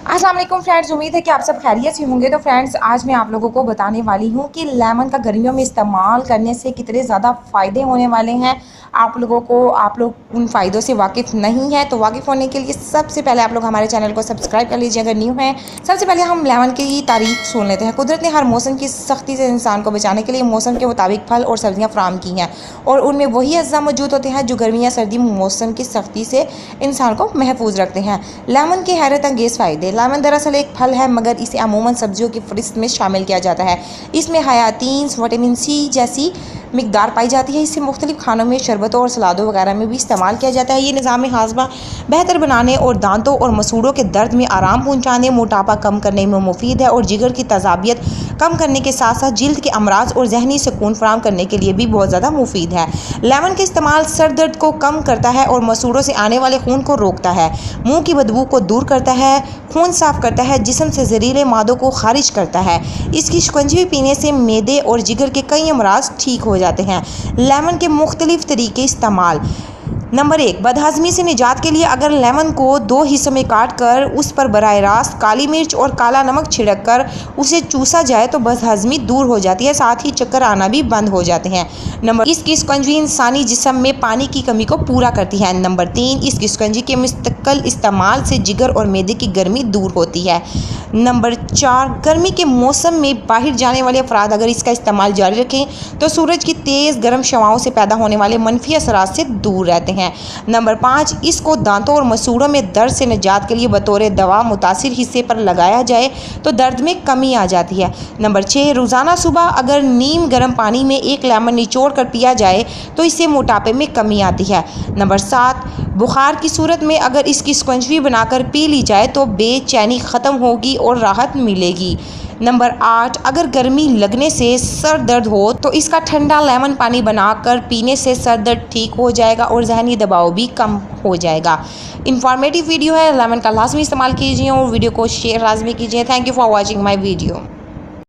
अस्सलाम वालेकुम फ्रेंड्स, उम्मीद है कि आप सब खैरियत से होंगे। तो फ्रेंड्स, आज मैं आप लोगों को बताने वाली हूँ कि लेमन का गर्मियों में इस्तेमाल करने से कितने ज़्यादा फ़ायदे होने वाले हैं। आप लोग उन फ़ायदों से वाकिफ़ नहीं है तो वाकिफ़ होने के लिए सबसे पहले आप लोग हमारे चैनल को सब्सक्राइब कर लीजिए अगर न्यू हैं। सबसे पहले हम लेमन की तारीफ सुन लेते हैं। कुदरत ने हर मौसम की सख्ती से इंसान को बचाने के लिए मौसम के मुताबिक फल और सब्जियाँ फराम की हैं, और उनमें वही अज्जा मौजूद होते हैं जो गर्मी या सर्दी मौसम की सख्ती से इंसान को महफूज रखते हैं। लेमन के हैरत अंगेज़ फ़ायदे। लेमन दरअसल एक फल है, मगर इसे अमूमन सब्जियों की फ़हरिस्त में शामिल किया जाता है। इसमें हयातीन, विटामिन सी जैसी मिकदार पाई जाती है। इसे मुख्तलिफ खानों में, शरबतों और सलादों वगैरह में भी इस्तेमाल किया जाता है। ये निज़ाम हाज़मा बेहतर बनाने और दांतों और मसूड़ों के दर्द में आराम पहुँचाने, मोटापा कम करने में मुफीद है, और जिगर की तज़ाबियत कम करने के साथ साथ जिल्द के अमराज और जहनी सुकून फराहम करने के लिए भी बहुत ज़्यादा मुफीद है। लेमन का इस्तेमाल सर दर्द को कम करता है और मसूड़ों से आने वाले खून को रोकता है, मुंह की बदबू को दूर करता है, खून साफ करता है, जिस्म से जहरीले मादों को खारिज करता है। इसकी शिकंजी पीने से मैदे और जिगर के कई अमराज ठीक हो जाते हैं। लेमन के मुख्तलिफ तरीके इस्तेमाल। नंबर 1, बदहज़मी से निजात के लिए अगर लेमन को 2 हिस्सों में काट कर उस पर बराह रास्त काली मिर्च और काला नमक छिड़क कर उसे चूसा जाए तो बदहज़मी दूर हो जाती है, साथ ही चक्कर आना भी बंद हो जाते हैं। नंबर, इसकी शिकंजी इंसानी जिस्म में पानी की कमी को पूरा करती है। नंबर 3, इसकी शिकंजी के मुस्तकिल इस्तेमाल से जिगर और मैदे की गर्मी दूर होती है। नंबर 4, गर्मी के मौसम में बाहर जाने वाले अफराद अगर इसका इस्तेमाल जारी रखें तो सूरज की तेज़ गर्म शवाओं से पैदा होने वाले मनफी असरात से दूर रहते हैं। नंबर 5, इसको दांतों और मसूड़ों में दर्द से निजात के लिए बतौर दवा मुतासिर हिस्से पर लगाया जाए तो दर्द में कमी आ जाती है। नंबर 6, रोज़ाना सुबह अगर नीम गर्म पानी में 1 लेमन निचोड़ कर पिया जाए तो इससे मोटापे में कमी आती है। नंबर 7, बुखार की सूरत में अगर इसकी शिकंजी बनाकर पी ली जाए तो बेचैनी ख़त्म होगी और राहत मिलेगी। नंबर 8, अगर गर्मी लगने से सर दर्द हो तो इसका ठंडा लेमन पानी बनाकर पीने से सर दर्द ठीक हो जाएगा और जहनी दबाव भी कम हो जाएगा। इंफॉर्मेटिव वीडियो है, लेमन का लाजमी इस्तेमाल कीजिए और वीडियो को शेयर लाजमी कीजिए। Thank you for watching my video.